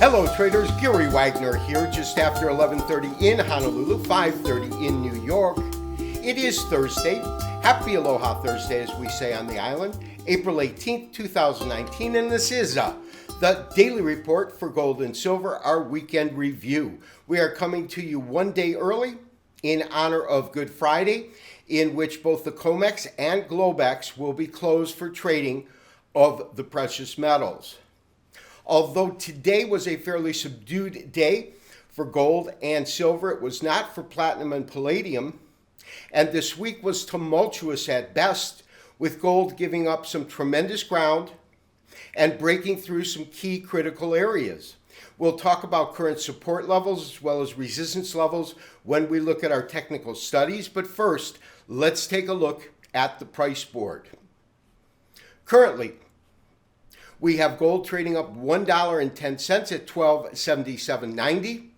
Hello traders, Gary Wagner here just after 11:30 in Honolulu, 5:30 in New York. It is Thursday. Happy Aloha Thursday as we say on the island. April 18th, 2019, and this is the daily report for gold and silver, our weekend review. We are coming to you one day early in honor of Good Friday, in which both the COMEX and Globex will be closed for trading of the precious metals. Although today was a fairly subdued day for gold and silver, it was not for platinum and palladium. And this week was tumultuous at best, with gold giving up some tremendous ground and breaking through some key critical areas. We'll talk about current support levels as well as resistance levels when we look at our technical studies. But first, let's take a look at the price board. Currently, we have gold trading up $1.10 at $1277.90.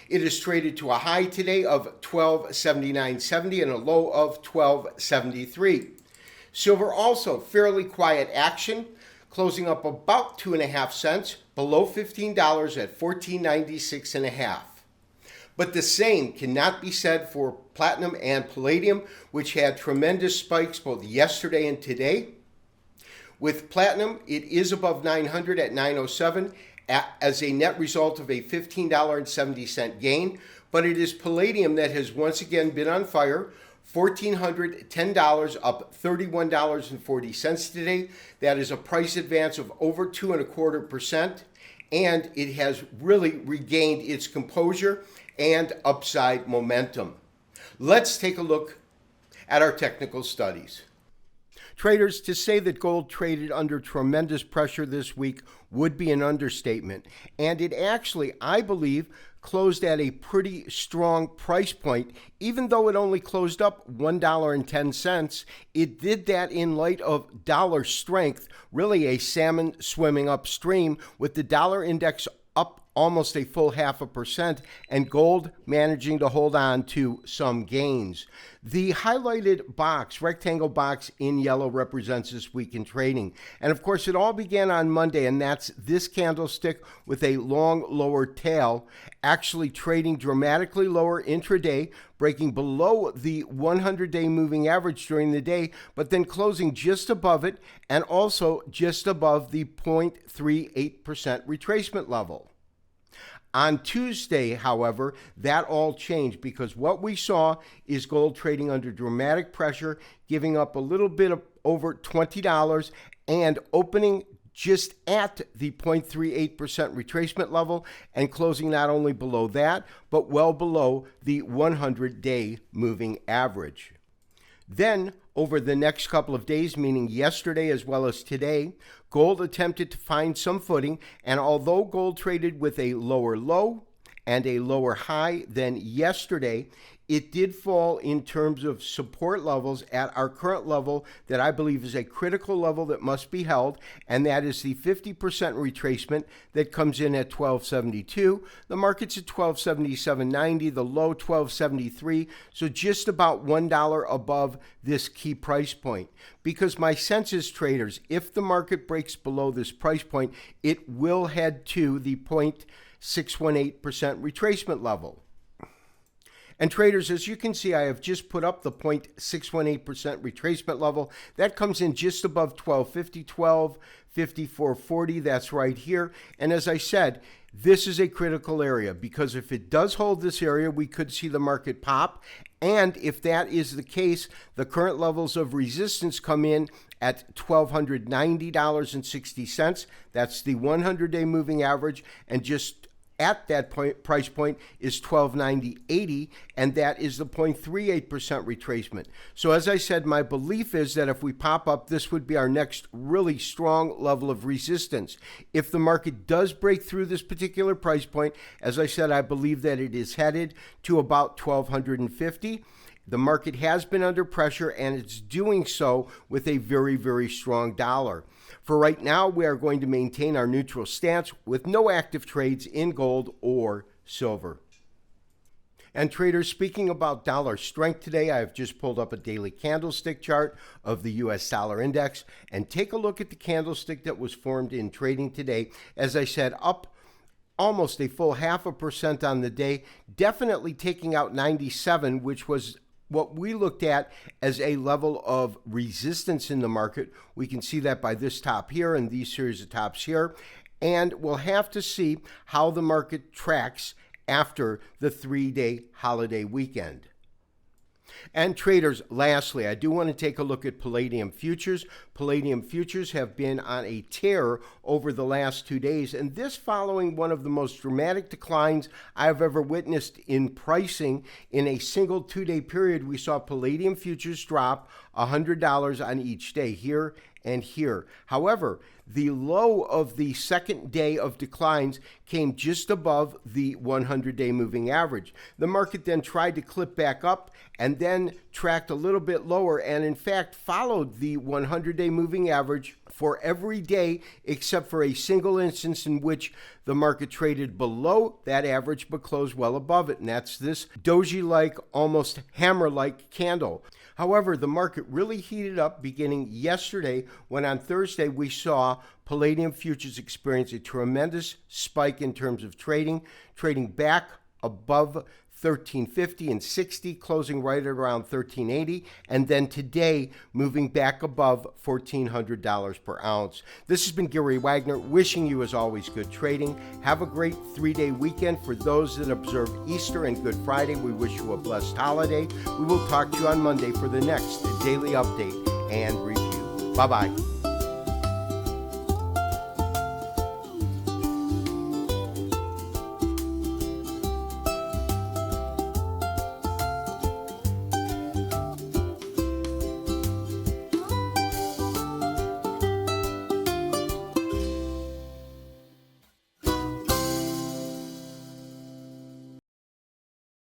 It is traded to a high today of $1279.70 and a low of $1273. Silver also fairly quiet action, closing up about 2.5 cents below $15 at $1496.50. But the same cannot be said for platinum and palladium, which had tremendous spikes both yesterday and today. With platinum, it is above 900 at 907 as a net result of a $15.70 gain, but it is palladium that has once again been on fire. $1,410, up $31.40 today. That is a price advance of over 2.25%, and it has really regained its composure and upside momentum. Let's take a look at our technical studies. Traders, to say that gold traded under tremendous pressure this week would be an understatement. And it actually, I believe, closed at a pretty strong price point. Even though it only closed up $1.10, it did that in light of dollar strength, really a salmon swimming upstream, with the dollar index up almost a full 0.5%, and gold managing to hold on to some gains. The highlighted box, rectangle box in yellow, represents this week in trading. And of course, it all began on Monday, and that's this candlestick with a long lower tail, actually trading dramatically lower intraday, breaking below the 100-day moving average during the day, but then closing just above it and also just above the 0.38% retracement level. On Tuesday, however, that all changed because what we saw is gold trading under dramatic pressure, giving up a little bit of over $20 and opening just at the 0.38% retracement level and closing not only below that, but well below the 100-day moving average. Then, over the next couple of days, meaning yesterday as well as today, gold attempted to find some footing, and although gold traded with a lower low and a lower high than yesterday, it did fall in terms of support levels at our current level that I believe is a critical level that must be held, and that is the 50% retracement that comes in at 1272. The market's at 1277.90, the low 1273, so just about $1 above this key price point. Because my sense is, traders, if the market breaks below this price point, it will head to the 0.618% retracement level. And traders, as you can see, I have just put up the 0.618% retracement level. That comes in just above 1250, 1254.40. That's right here. And as I said, this is a critical area because if it does hold this area, we could see the market pop. And if that is the case, the current levels of resistance come in at $1,290.60. That's the 100-day moving average, and just at that price point is $1290.80, and that is the 0.38% retracement. So as I said, my belief is that if we pop up, this would be our next really strong level of resistance. If the market does break through this particular price point, as I said, I believe that it is headed to about $1,250. The market has been under pressure, and it's doing so with a very, very strong dollar. For right now, we are going to maintain our neutral stance with no active trades in gold or silver. And traders, speaking about dollar strength today, I have just pulled up a daily candlestick chart of the US dollar index, and take a look at the candlestick that was formed in trading today. As I said, up almost a full 0.5% on the day, definitely taking out 97, which was what we looked at as a level of resistance in the market. We can see that by this top here and these series of tops here. And we'll have to see how the market tracks after the 3-day holiday weekend. And traders, lastly, I do want to take a look at Palladium futures. Palladium futures have been on a tear over the last 2 days, and this following one of the most dramatic declines I've ever witnessed in pricing. In a single 2-day period, we saw Palladium futures drop $100 on each day, here and here. However, the low of the second day of declines came just above the 100-day moving average. The market then tried to clip back up and then tracked a little bit lower, and in fact followed the 100-day moving average for every day except for a single instance in which the market traded below that average but closed well above it, and that's this doji-like, almost hammer-like candle. However, the market really heated up beginning yesterday when on Thursday we saw Palladium futures experience a tremendous spike in terms of trading back above 1350 and 60, closing right at around 1380, and then today moving back above $1,400 per ounce. This has been Gary Wagner, wishing you as always good trading. Have a great 3-day weekend. For those that observe Easter and Good Friday, we wish you a blessed holiday. We will talk to you on Monday for the next daily update and review. Bye-bye.